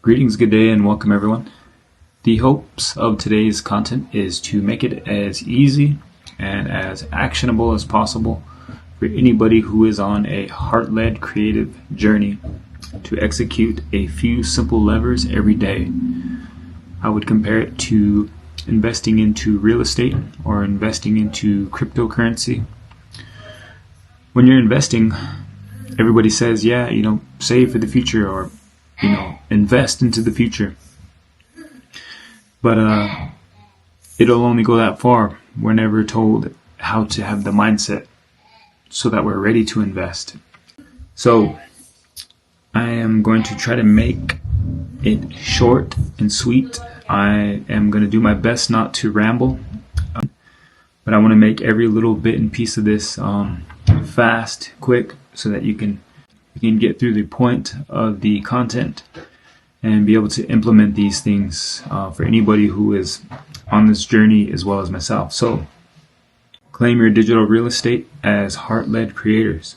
Greetings, good day, and welcome everyone. The hopes of today's content is to make it as easy and as actionable as possible for anybody who is on a heart-led creative journey to execute a few simple levers every day. I would compare it to investing into real estate or investing into cryptocurrency. When you're investing, everybody says, save for the future or invest into the future. But it'll only go that far. We're never told how to have the mindset so that we're ready to invest. So I am going to try to make it short and sweet. I am going to do my best not to ramble, but I want to make every little bit and piece of this fast, quick, so that you can get through the point of the content and be able to implement these things for anybody who is on this journey as well as myself. So, claim your digital real estate as heart-led creators.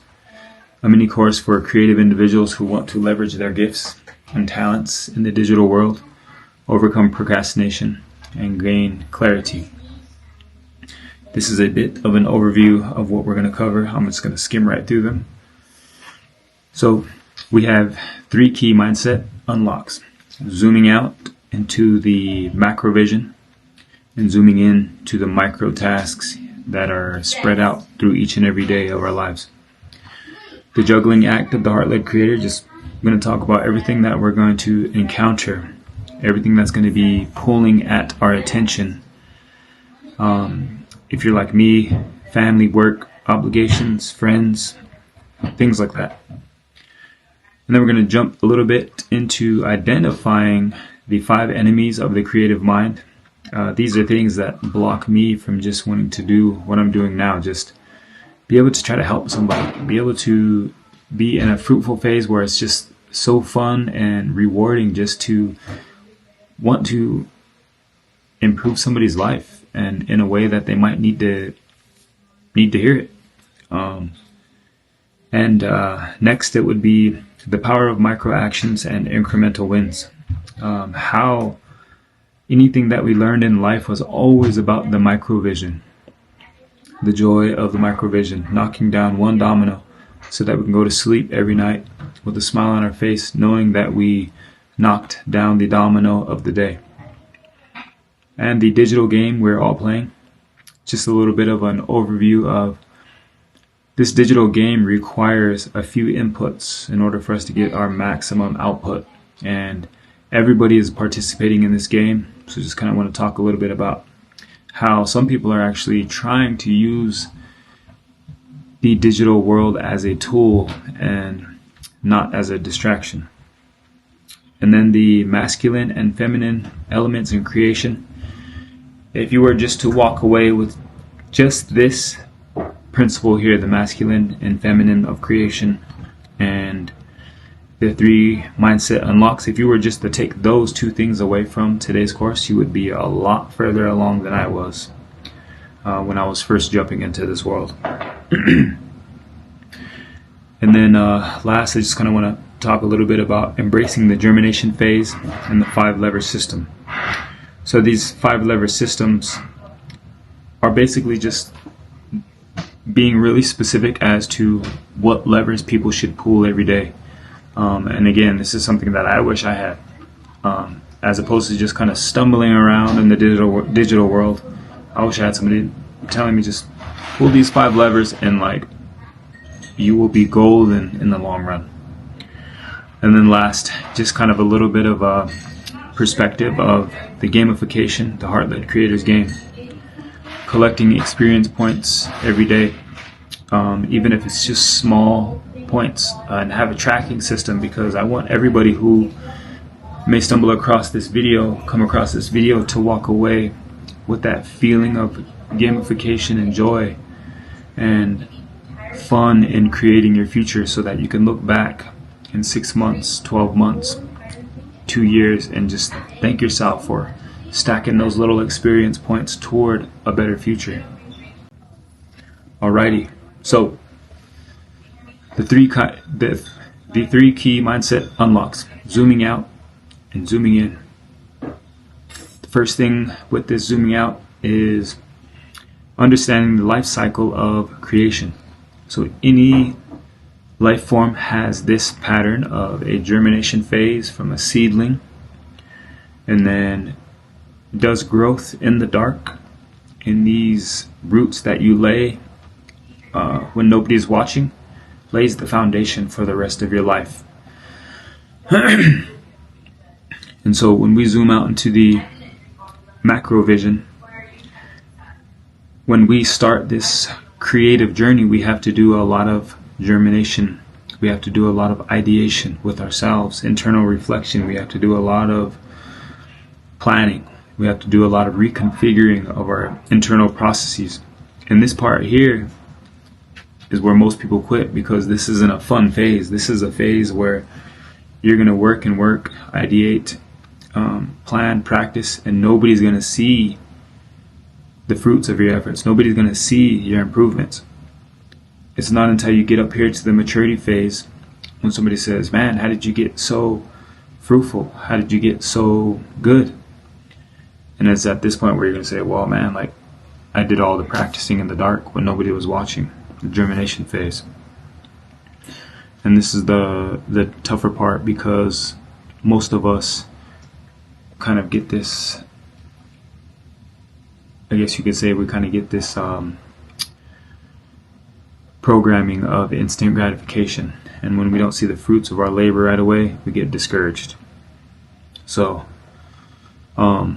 A mini course for creative individuals who want to leverage their gifts and talents in the digital world, overcome procrastination, and gain clarity. This is a bit of an overview of what we're going to cover. I'm just going to skim right through them. So we have 3 key mindset unlocks: zooming out into the macro vision and zooming in to the micro tasks that are spread out through each and every day of our lives. The juggling act of the heart-led creator, I'm going to talk about everything that we're going to encounter, everything that's going to be pulling at our attention. If you're like me, family, work, obligations, friends, things like that. And then we're going to jump a little bit into identifying the 5 enemies of the creative mind. These are things that block me from just wanting to do what I'm doing now. Just be able to try to help somebody. Be able to be in a fruitful phase where it's just so fun and rewarding just to want to improve somebody's life and in a way that they might need to hear it. Next it would be the power of micro actions and incremental wins. How anything that we learned in life was always about the micro vision. The joy of the micro vision, knocking down one domino so that we can go to sleep every night with a smile on our face, knowing that we knocked down the domino of the day. And the digital game we're all playing, just a little bit of an overview of this digital game requires a few inputs in order for us to get our maximum output. And everybody is participating in this game. So just kind of want to talk a little bit about how some people are actually trying to use the digital world as a tool and not as a distraction. And then the masculine and feminine elements in creation. If you were just to walk away with just this principle here, the masculine and feminine of creation and the 3 mindset unlocks, if you were just to take those 2 things away from today's course, you would be a lot further along than I was when I was first jumping into this world. And then last, I just kind of want to talk a little bit about embracing the germination phase and the 5 lever system. So these 5 lever systems are basically just being really specific as to what levers people should pull every day. And again, this is something that I wish I had, as opposed to just kind of stumbling around in the digital world. I wish I had somebody telling me just pull these 5 levers and you will be golden in the long run. And then last, just kind of a little bit of a perspective of the gamification, the heart-led creator's game. Collecting experience points every day, even if it's just small points, and have a tracking system, because I want everybody who may come across this video to walk away with that feeling of gamification and joy and fun in creating your future, so that you can look back in 6 months, 12 months, 2 years and just thank yourself for stacking those little experience points toward a better future. Alrighty, so the three key mindset unlocks: zooming out and zooming in. The first thing with this zooming out is understanding the life cycle of creation. So any life form has this pattern of a germination phase from a seedling, and then does growth in the dark in these roots that you lay when nobody's watching, lays the foundation for the rest of your life. And so when we zoom out into the macro vision, when we start this creative journey, we have to do a lot of germination. We have to do a lot of ideation with ourselves, internal reflection. We have to do a lot of planning. We have to do a lot of reconfiguring of our internal processes. And this part here is where most people quit, because this isn't a fun phase. This is a phase where you're going to work and work, ideate, plan, practice, and nobody's going to see the fruits of your efforts. Nobody's going to see your improvements. It's not until you get up here to the maturity phase when somebody says, man, how did you get so fruitful? How did you get so good? And it's at this point where you're going to say, well, man, like, I did all the practicing in the dark when nobody was watching, the germination phase. And this is the tougher part, because most of us kind of get this, I guess you could say we kind of get this programming of instant gratification. And when we don't see the fruits of our labor right away, we get discouraged. So, the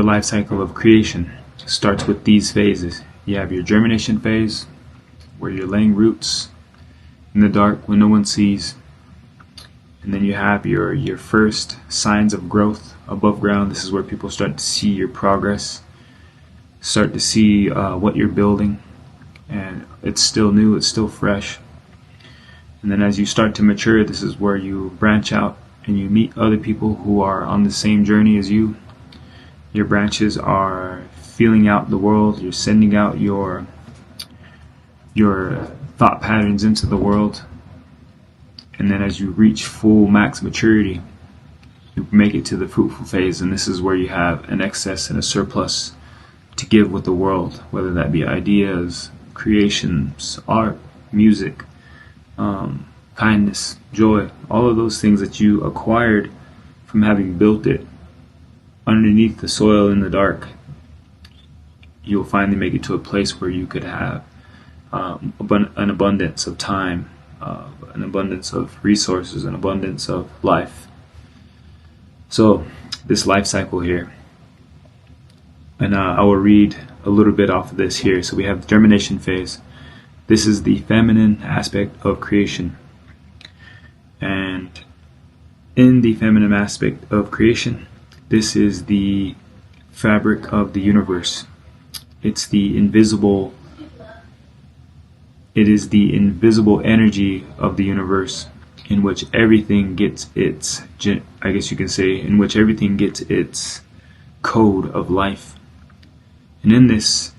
life cycle of creation starts with these phases. You have your germination phase, where you're laying roots in the dark when no one sees. And then you have your first signs of growth above ground. This is where people start to see your progress, start to see what you're building. And it's still new, it's still fresh. And then as you start to mature, this is where you branch out and you meet other people who are on the same journey as you. Your branches are feeling out the world. You're sending out your thought patterns into the world. And then as you reach full max maturity, you make it to the fruitful phase. And this is where you have an excess and a surplus to give with the world, whether that be ideas, creations, art, music, kindness, joy, all of those things that you acquired from having built it underneath the soil in the dark. You'll finally make it to a place where you could have an abundance of time, an abundance of resources, an abundance of life. So this life cycle here, and I will read a little bit off of this here. So we have the germination phase. This is the feminine aspect of creation. And in the feminine aspect of creation, this is the fabric of the universe. It's the invisible, it is the invisible energy of the universe, in which everything gets its, I guess you can say, in which everything gets its code of life. And in this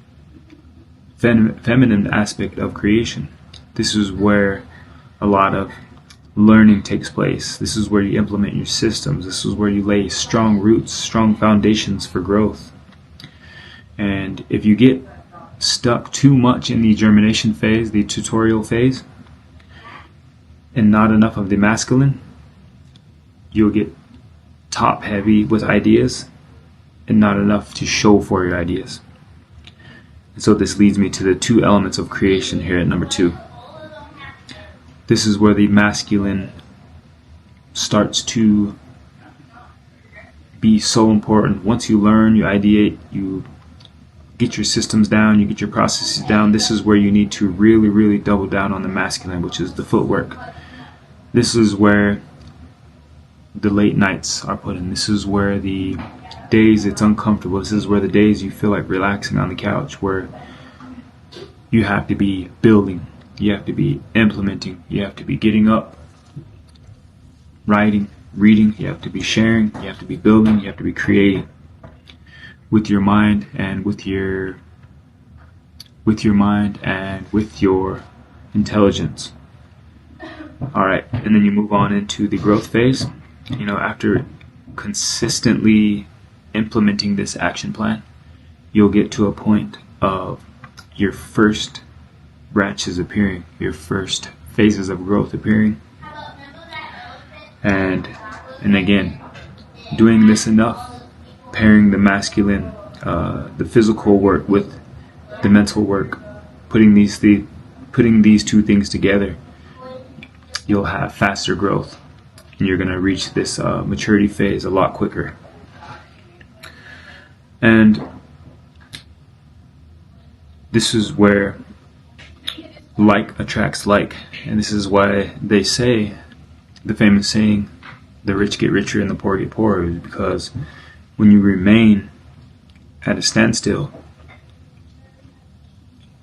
feminine aspect of creation, this is where a lot of learning takes place. This is where you implement your systems. This is where you lay strong roots, strong foundations for growth. And if you get stuck too much in the germination phase, the tutorial phase, and not enough of the masculine, you'll get top heavy with ideas and not enough to show for your ideas. And so this leads me to the two elements of creation here at number 2. This is where the masculine starts to be so important. Once you learn, you ideate, you get your systems down, you get your processes down, this is where you need to really, really double down on the masculine, which is the footwork. This is where the late nights are put in. This is where the days it's uncomfortable. This is where the days you feel like relaxing on the couch, where you have to be building, you have to be implementing, you have to be getting up, writing, reading, you have to be sharing, you have to be building, you have to be creating with your mind and with your intelligence. Alright, and then you move on into the growth phase. after consistently implementing this action plan, you'll get to a point of your first branches appearing, your first phases of growth appearing. And again, doing this enough, pairing the masculine, the physical work with the mental work, putting these two things together, you'll have faster growth, and you're going to reach this maturity phase a lot quicker. And this is where like attracts like, and this is why they say, the famous saying, the rich get richer and the poor get poorer, is because when you remain at a standstill,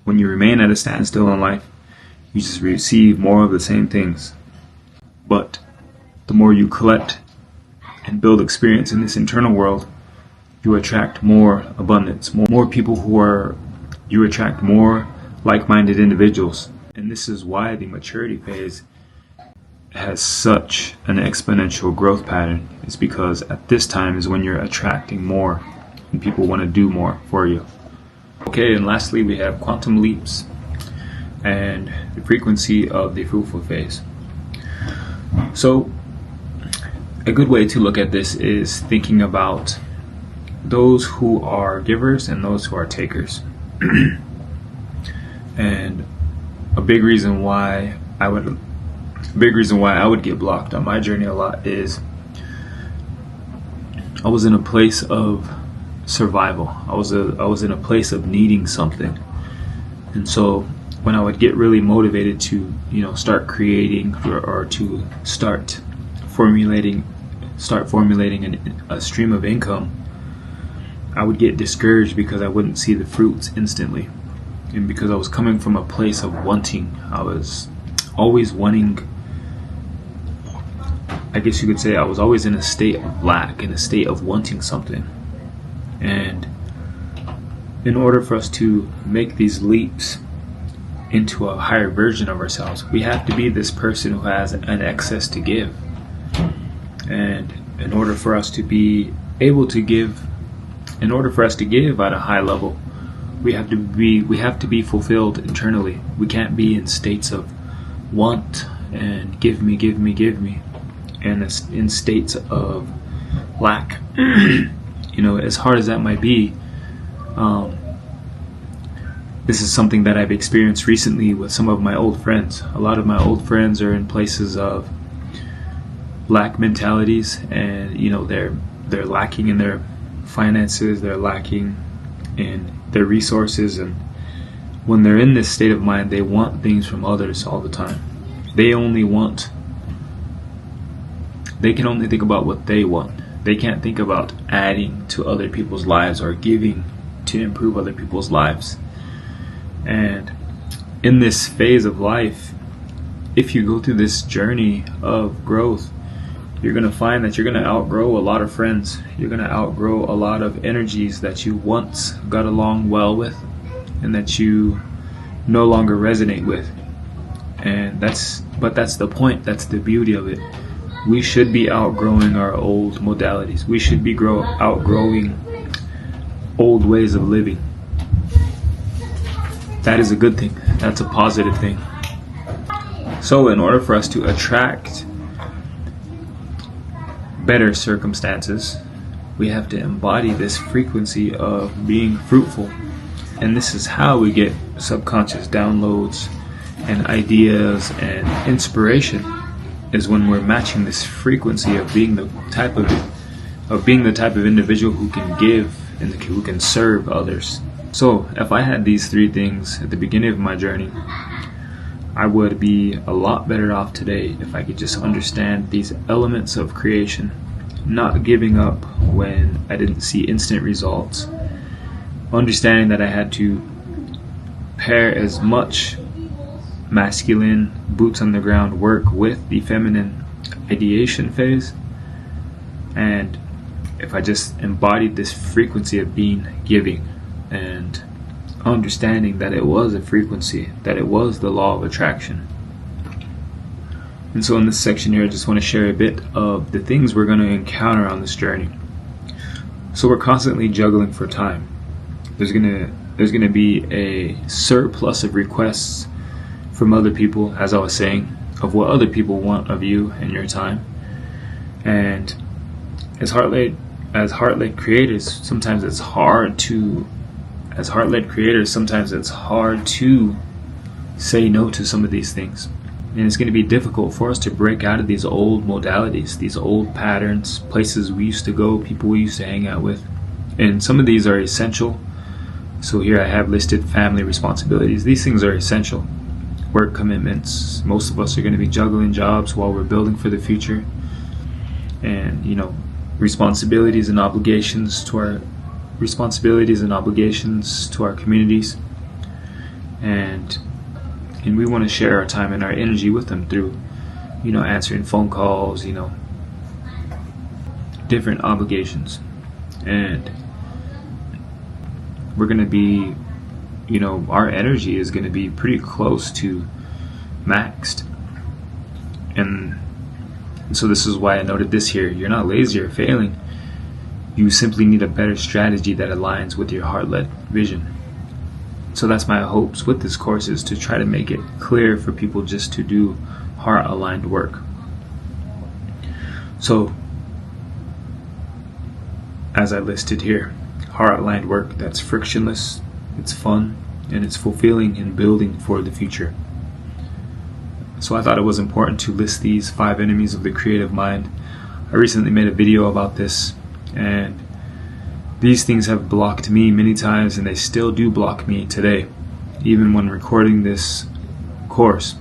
in life, you just receive more of the same things. But the more you collect and build experience in this internal world, you attract more abundance, more people you attract more like-minded individuals. And this is why the maturity phase has such an exponential growth pattern. It's because at this time is when you're attracting more and people want to do more for you. Okay, and lastly we have quantum leaps and the frequency of the fruitful phase. So a good way to look at this is thinking about those who are givers and those who are takers. And a big reason why I would get blocked on my journey a lot is I was in a place of survival. I was in a place of needing something. And so when I would get really motivated to, start creating or to start formulating a stream of income, I would get discouraged because I wouldn't see the fruits instantly. And because I was coming from a place of wanting, I was always wanting, I guess you could say I was always in a state of lack, in a state of wanting something. And in order for us to make these leaps into a higher version of ourselves, we have to be this person who has an excess to give. And in order for us to be able to give, at a high level, we have to be fulfilled internally. We can't be in states of want and give me, and in states of lack. As hard as that might be, this is something that I've experienced recently with some of my old friends. A lot of my old friends are in places of lack mentalities, and they're lacking in their finances, they're lacking in their resources, and when they're in this state of mind, they want things from others all the time. They can only think about what they want. They can't think about adding to other people's lives or giving to improve other people's lives. And in this phase of life, if you go through this journey of growth, you're going to find that you're going to outgrow a lot of friends. You're going to outgrow a lot of energies that you once got along well with and that you no longer resonate with. And that's the point. That's the beauty of it. We should be outgrowing our old modalities. We should be outgrowing old ways of living. That is a good thing. That's a positive thing. So in order for us to attract better circumstances, we have to embody this frequency of being fruitful. And this is how we get subconscious downloads and ideas and inspiration, is when we're matching this frequency of being the type of individual who can give and who can serve others. So if I had these three things at the beginning of my journey, I would be a lot better off today if I could just understand these elements of creation, not giving up when I didn't see instant results, understanding that I had to pair as much masculine boots on the ground work with the feminine ideation phase. And if I just embodied this frequency of being giving and understanding that it was a frequency, that it was the law of attraction. And so in this section here, I just want to share a bit of the things we're going to encounter on this journey. So we're constantly juggling for time. There's gonna be a surplus of requests from other people, as I was saying, of what other people want of you and your time. And as heart-led creators, sometimes it's hard to say no to some of these things. And it's going to be difficult for us to break out of these old modalities, these old patterns, places we used to go, people we used to hang out with. And some of these are essential. So here I have listed family responsibilities. These things are essential. Work commitments. Most of us are going to be juggling jobs while we're building for the future. And, responsibilities and obligations to our communities. And we want to share our time and our energy with them through, answering phone calls, different obligations. And we're going to be, our energy is going to be pretty close to maxed. And so this is why I noted this here. You're not lazy or failing. You simply need a better strategy that aligns with your heart-led vision. So that's my hopes with this course, is to try to make it clear for people just to do heart-aligned work. So, as I listed here, heart-aligned work that's frictionless, it's fun, and it's fulfilling and building for the future. So I thought it was important to list these 5 enemies of the creative mind. I recently made a video about this, and these things have blocked me many times, and they still do block me today. Even when recording this course,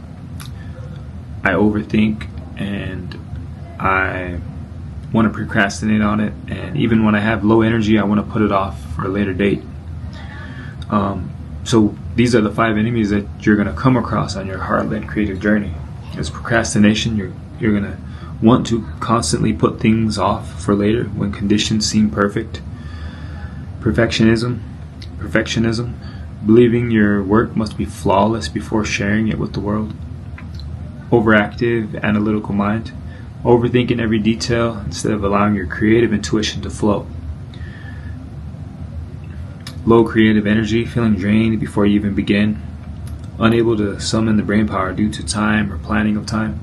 I overthink and I want to procrastinate on it. And even when I have low energy, I want to put it off for a later date. So these are the 5 enemies that you're going to come across on your heart-led creative journey. As procrastination, you're going to want to constantly put things off for later when conditions seem perfect. Perfectionism, believing your work must be flawless before sharing it with the world. Overactive, analytical mind, overthinking every detail instead of allowing your creative intuition to flow. Low creative energy, feeling drained before you even begin. Unable to summon the brain power due to time or planning of time.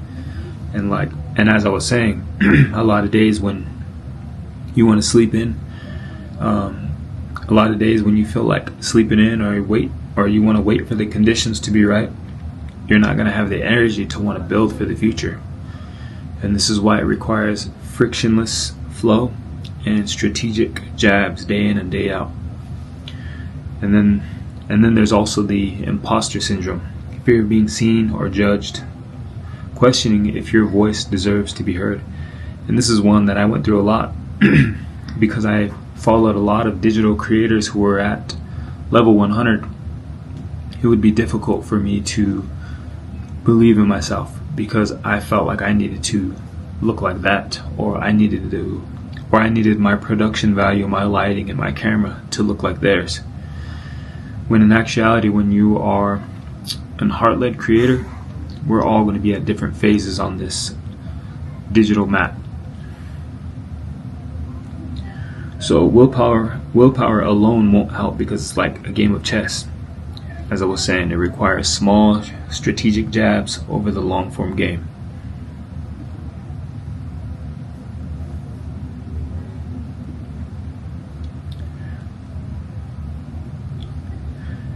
And as I was saying, a lot of days when you want to sleep in, a lot of days when you feel like sleeping in, or you want to wait for the conditions to be right, you're not going to have the energy to want to build for the future. And this is why it requires frictionless flow and strategic jabs day in and day out. And then there's also the imposter syndrome, fear of being seen or judged, questioning if your voice deserves to be heard. And this is one that I went through a lot because I followed a lot of digital creators who were at level 100. It would be difficult for me to believe in myself because I felt like I needed to look like that, or I needed my production value, my lighting, and my camera to look like theirs. When in actuality, when you are an heart-led creator, we're all going to be at different phases on this digital map. So willpower alone won't help, because it's like a game of chess. As I was saying, it requires small strategic jabs over the long form game.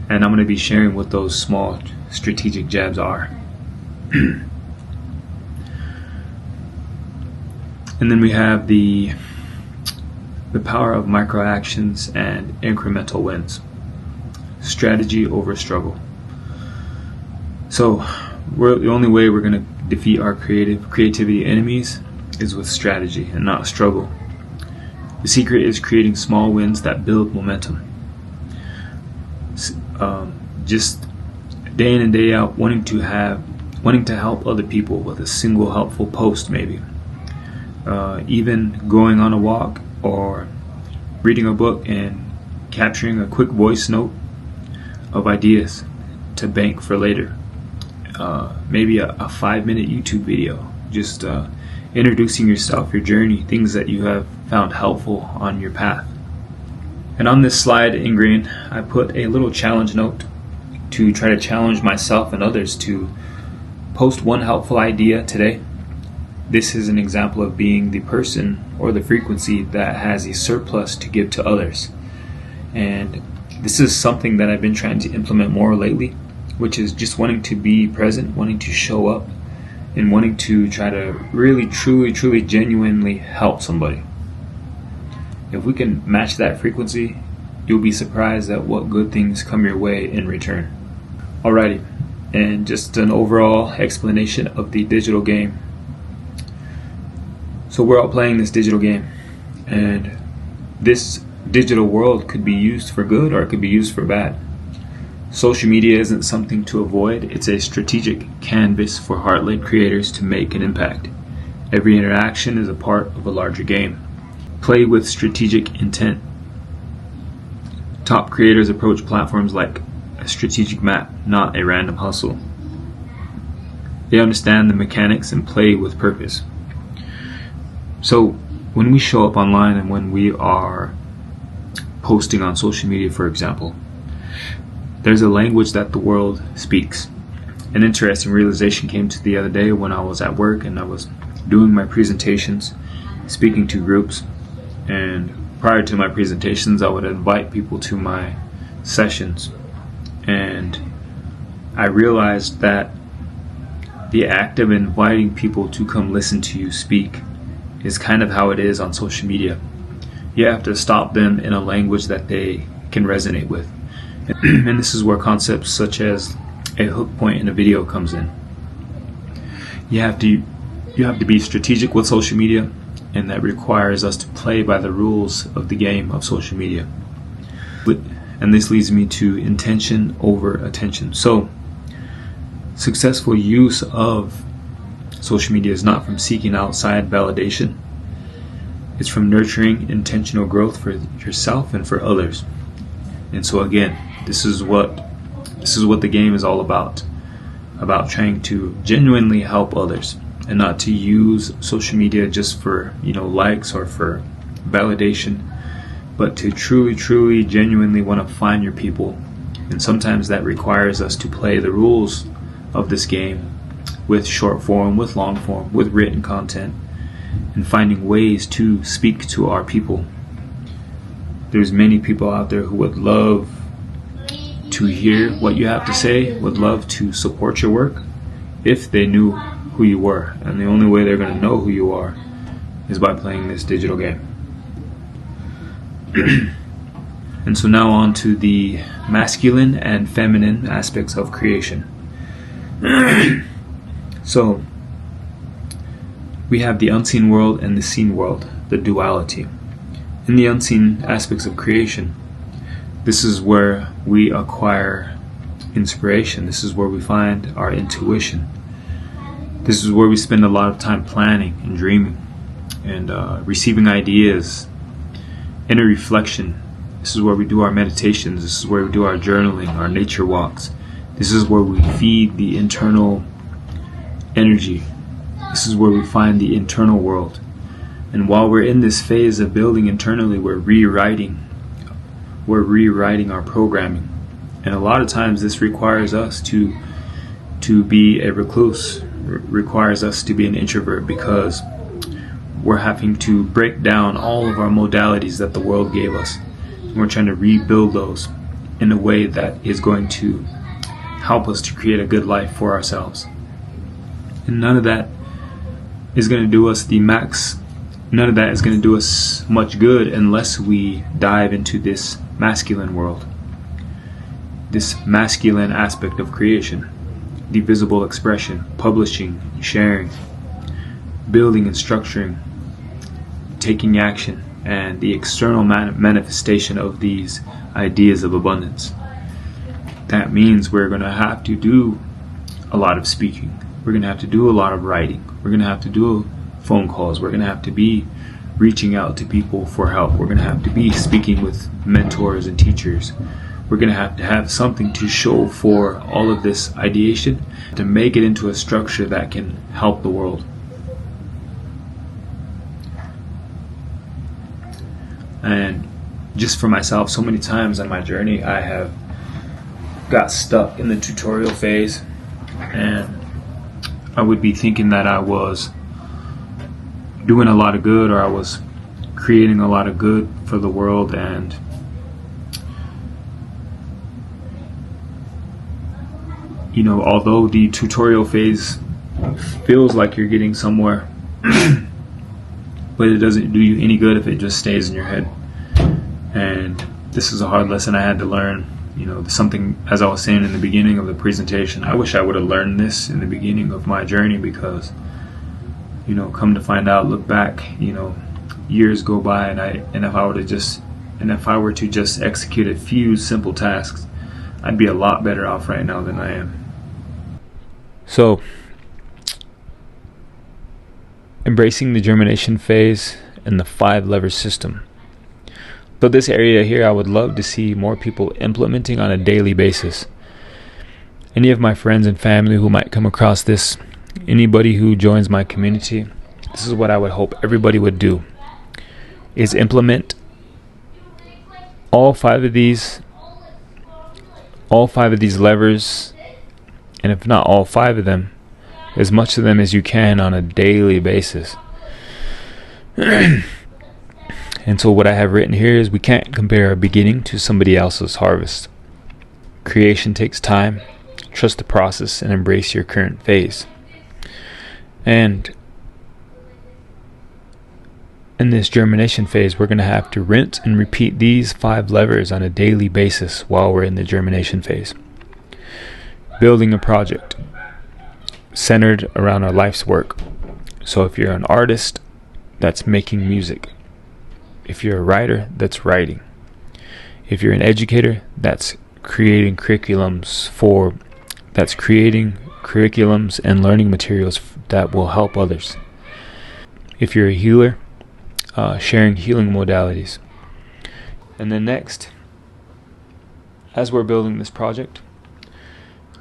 And I'm going to be sharing what those small strategic jabs are. And then we have the power of micro actions and incremental wins. Strategy over struggle. So the only way we're going to defeat our creativity enemies is with strategy and not struggle. The secret is creating small wins that build momentum. Just day in and day out wanting to help other people with a single helpful post, maybe. Even going on a walk or reading a book and capturing a quick voice note of ideas to bank for later. maybe a 5-minute YouTube video, just introducing yourself, your journey, things that you have found helpful on your path. And on this slide in green, I put a little challenge note to try to challenge myself and others to post one helpful idea today. This is an example of being the person or the frequency that has a surplus to give to others. And this is something that I've been trying to implement more lately, which is just wanting to be present, wanting to show up, and wanting to try to really, truly, genuinely help somebody. If we can match that frequency, you'll be surprised at what good things come your way in return. Alrighty, and just an overall explanation of the digital game. So we're all playing this digital game, and this digital world could be used for good or it could be used for bad. Social media isn't something to avoid, it's a strategic canvas for heart-led creators to make an impact. Every interaction is a part of a larger game. Play with strategic intent. Top creators approach platforms like a strategic map, not a random hustle. They understand the mechanics and play with purpose. So when we show up online and when we are posting on social media, for example, there's a language that the world speaks. An interesting realization came to the other day when I was at work and I was doing my presentations, speaking to groups, and prior to my presentations I would invite people to my sessions, and I realized that the act of inviting people to come listen to you speak is kind of how it is on social media. You have to stop them in a language that they can resonate with. And this is where concepts such as a hook point in a video comes in. You have to be strategic with social media, and that requires us to play by the rules of the game of social media. And this leads me to intention over attention. So successful use of social media is not from seeking outside validation. It's from nurturing intentional growth for yourself and for others. And so again, this is what the game is all about trying to genuinely help others and not to use social media just for, likes or for validation, but to truly, genuinely want to find your people. And sometimes that requires us to play the rules of this game with short form, with long form, with written content, and finding ways to speak to our people. There's many people out there who would love to hear what you have to say, would love to support your work if they knew who you were. And the only way they're going to know who you are is by playing this digital game. And so now on to the masculine and feminine aspects of creation. So we have the unseen world and the seen world, the duality. In the unseen aspects of creation, this is where we acquire inspiration. This is where we find our intuition. This is where we spend a lot of time planning and dreaming and receiving ideas, inner reflection. This is where we do our meditations. This is where we do our journaling, our nature walks. This is where we feed the internal energy. This is where we find the internal world. And while we're in this phase of building internally, we're rewriting our programming. And a lot of times this requires us to be a recluse, requires us to be an introvert, because we're having to break down all of our modalities that the world gave us. And we're trying to rebuild those in a way that is going to help us to create a good life for ourselves. And none of that is going to do us much good unless we dive into this masculine world, this masculine aspect of creation, the visible expression, publishing, sharing, building and structuring, taking action, and the external manifestation of these ideas of abundance. That means we're going to have to do a lot of speaking. We're going to have to do a lot of writing. We're going to have to do phone calls. We're going to have to be reaching out to people for help. We're going to have to be speaking with mentors and teachers. we're going to have something to show for all of this ideation to make it into a structure that can help the world. And just for myself, so many times on my journey I have got stuck in the tutorial phase, and I would be thinking that I was doing a lot of good, or I was creating a lot of good for the world, and although the tutorial phase feels like you're getting somewhere, but it doesn't do you any good if it just stays in your head. And this is a hard lesson I had to learn. Something, as I was saying in the beginning of the presentation, I wish I would have learned this in the beginning of my journey, because come to find out, look back, years go by, and if I were to just execute a few simple tasks, I'd be a lot better off right now than I am. So, embracing the germination phase and the 5 lever system. So this area here, I would love to see more people implementing on a daily basis. Any of my friends and family who might come across this, anybody who joins my community, this is what I would hope everybody would do, is implement all five of these levers, and if not all 5 of them, as much of them as you can on a daily basis. And so what I have written here is, we can't compare our beginning to somebody else's harvest. Creation takes time. Trust the process and embrace your current phase. And in this germination phase, we're going to have to rinse and repeat these 5 levers on a daily basis while we're in the germination phase. Building a project centered around our life's work. So if you're an artist, that's making music. If you're a writer, that's writing. If you're an educator, that's creating curriculums and learning materials that will help others. If you're a healer, sharing healing modalities. And then next, as we're building this project,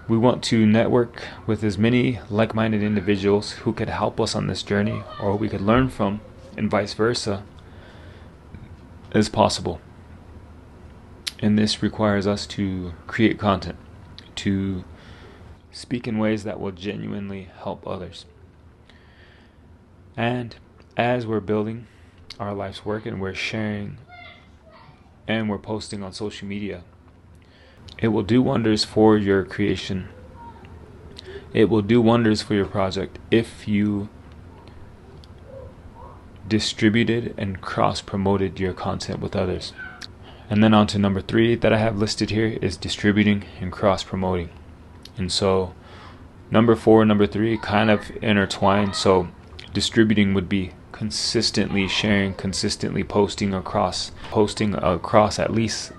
we want to network with as many like-minded individuals who could help us on this journey, or we could learn from, and vice versa, as possible. And this requires us to create content, to speak in ways that will genuinely help others. And as we're building our life's work, and we're sharing and we're posting on social media, it will do wonders for your creation. It will do wonders for your project if you distributed and cross-promoted your content with others. And then on to number 3 that I have listed here is distributing and cross-promoting. And so number 4 and number 3 kind of intertwine. So distributing would be consistently sharing, consistently posting across at least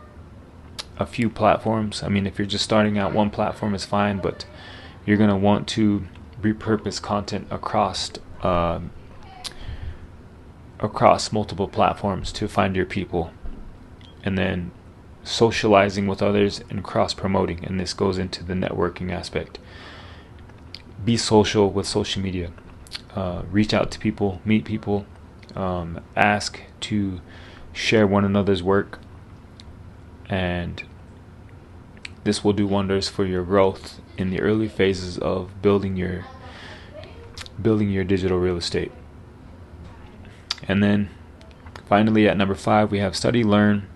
a few platforms. I mean, if you're just starting out, one platform is fine, but you're going to want to repurpose content across multiple platforms to find your people. And then socializing with others and cross-promoting, and this goes into the networking aspect. Be social with social media. Reach out to people, meet people, ask to share one another's work, and this will do wonders for your growth in the early phases of building your digital real estate. And then finally at number 5, we have study, learn,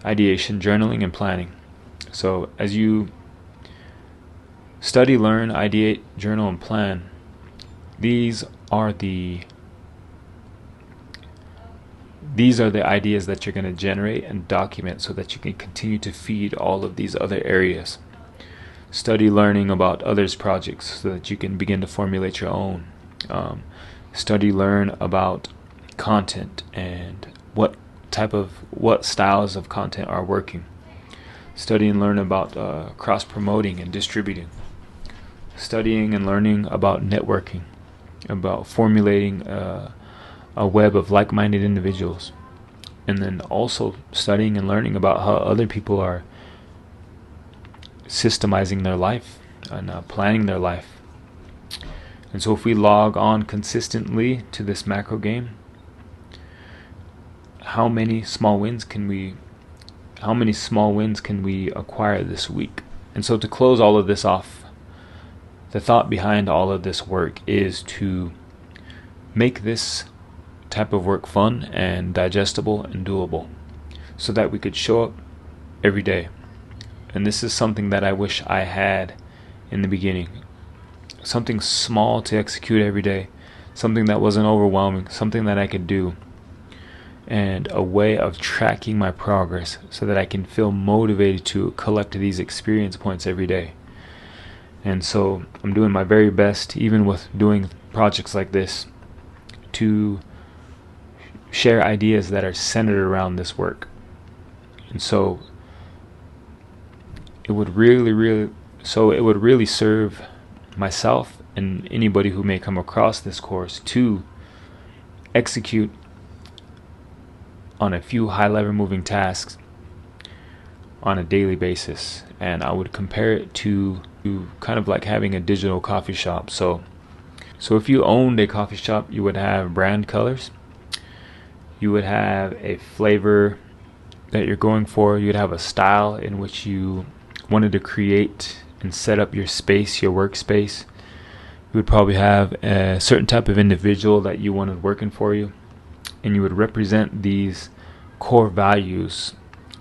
ideation, journaling, and planning. So as you study, learn, ideate, journal, and plan, these are the ideas that you're going to generate and document so that you can continue to feed all of these other areas. Study learning about others' projects so that you can begin to formulate your own. Study learn about content and what styles of content are working. Study and learn about cross-promoting and distributing. Studying and learning about networking, about formulating a web of like-minded individuals. And then also studying and learning about how other people are systemizing their life and planning their life. And so if we log on consistently to this macro game, how many small wins can we acquire this week? And so to close all of this off, the thought behind all of this work is to make this type of work fun and digestible and doable, so that we could show up every day. And this is something that I wish I had in the beginning. Something small to execute every day, something that wasn't overwhelming, something that I could do, and a way of tracking my progress so that I can feel motivated to collect these experience points every day. And so I'm doing my very best, even with doing projects like this, to share ideas that are centered around this work. And so it would really serve myself and anybody who may come across this course to execute on a few high-level moving tasks on a daily basis. And I would compare it to kind of like having a digital coffee shop. So if you owned a coffee shop, you would have brand colors, you would have a flavor that you're going for, you'd have a style in which you wanted to create and set up your space, your workspace. You would probably have a certain type of individual that you wanted working for you, and you would represent these core values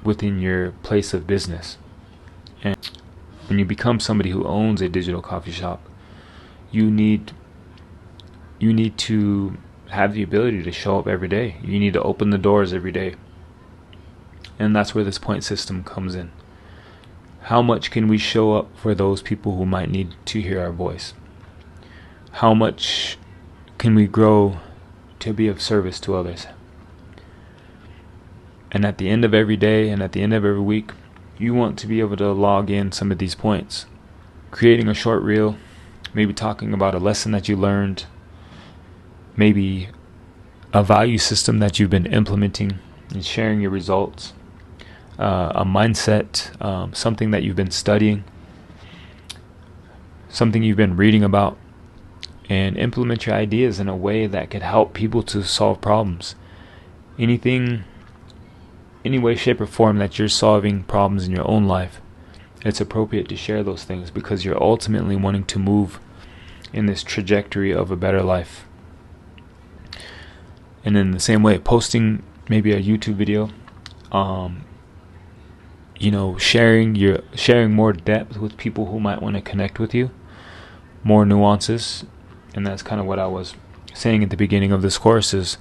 within your place of business. And when you become somebody who owns a digital coffee shop, you need to have the ability to show up every day. You need to open the doors every day. And that's where this point system comes in. How much can we show up for those people who might need to hear our voice? How much can we grow to be of service to others? And at the end of every day and at the end of every week, you want to be able to log in some of these points. Creating a short reel, maybe talking about a lesson that you learned, maybe a value system that you've been implementing and sharing your results, a mindset, something that you've been studying, something you've been reading about, and implement your ideas in a way that could help people to solve problems. Anything, any way, shape, or form that you're solving problems in your own life, it's appropriate to share those things because you're ultimately wanting to move in this trajectory of a better life. And in the same way, posting maybe a YouTube video, sharing more depth with people who might want to connect with you, more nuances. And that's kind of what I was saying at the beginning of this course is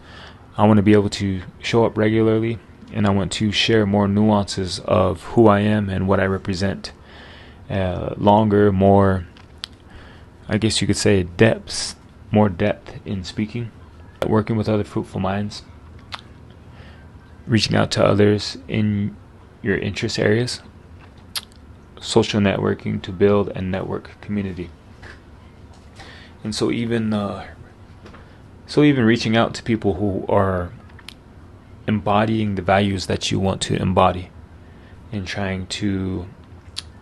I want to be able to show up regularly, and I want to share more nuances of who I am and what I represent. Longer, more, I guess you could say more depth in speaking, working with other fruitful minds, reaching out to others in your interest areas, social networking to build and network community. And so even reaching out to people who are embodying the values that you want to embody and trying to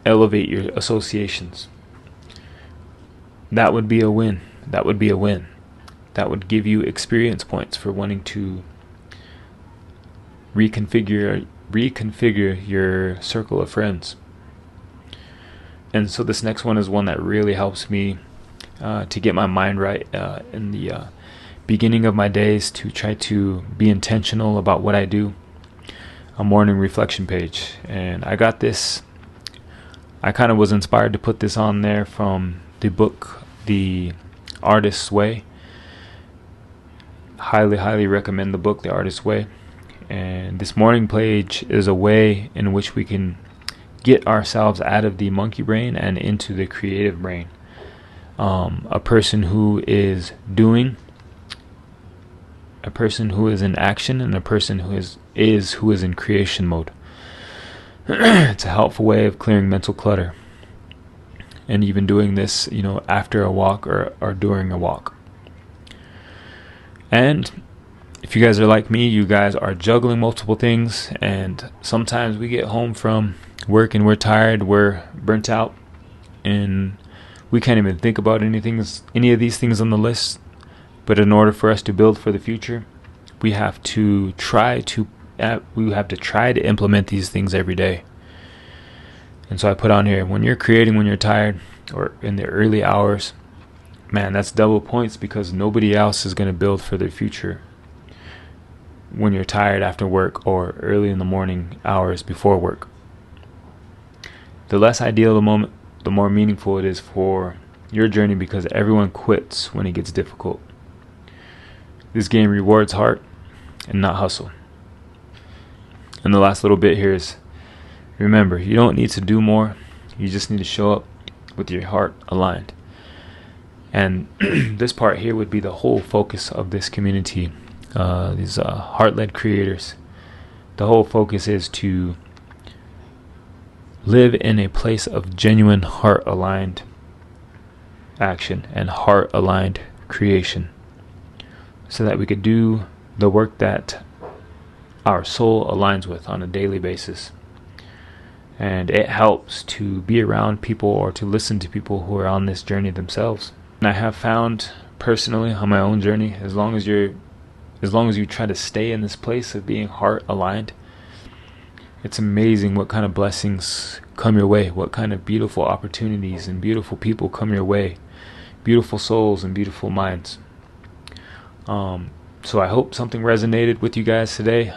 elevate your associations. That would be a win. That would give you experience points for wanting to reconfigure your circle of friends. And so this next one is one that really helps me to get my mind right in the beginning of my days, to try to be intentional about what I do. A morning reflection page. And I got this, I kind of was inspired to put this on there from the book The Artist's Way. Highly recommend the book The Artist's Way. And this morning page is a way in which we can get ourselves out of the monkey brain and into the creative brain. A person who is doing, a person who is in action, and a person who is in creation mode. It's a helpful way of clearing mental clutter, and even doing this, after a walk or during a walk. And if you guys are like me, you guys are juggling multiple things, and sometimes we get home from work and we're tired, we're burnt out, and we can't even think about any of these things on the list. But in order for us to build for the future, we have to try to implement these things every day. And so I put on here, when you're creating when you're tired or in the early hours, man, that's double points, because nobody else is going to build for their future when you're tired after work or early in the morning hours before work. The less ideal the moment, the more meaningful it is for your journey, because everyone quits when it gets difficult. This game rewards heart and not hustle. And the last little bit here is, remember, you don't need to do more. You just need to show up with your heart aligned. And this part here would be the whole focus of this community, these heart-led creators. The whole focus is to live in a place of genuine heart-aligned action and heart-aligned creation, so that we could do the work that our soul aligns with on a daily basis. And it helps to be around people or to listen to people who are on this journey themselves. And I have found personally on my own journey, as long as you try to stay in this place of being heart aligned, it's amazing what kind of blessings come your way, what kind of beautiful opportunities and beautiful people come your way, beautiful souls and beautiful minds. So I hope something resonated with you guys today.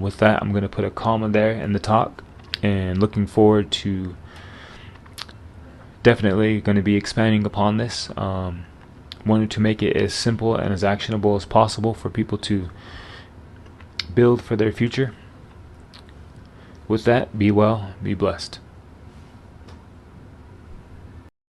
With that, I'm going to put a comma there in the talk, and looking forward to definitely going to be expanding upon this. Wanted to make it as simple and as actionable as possible for people to build for their future. With that, be well, be blessed.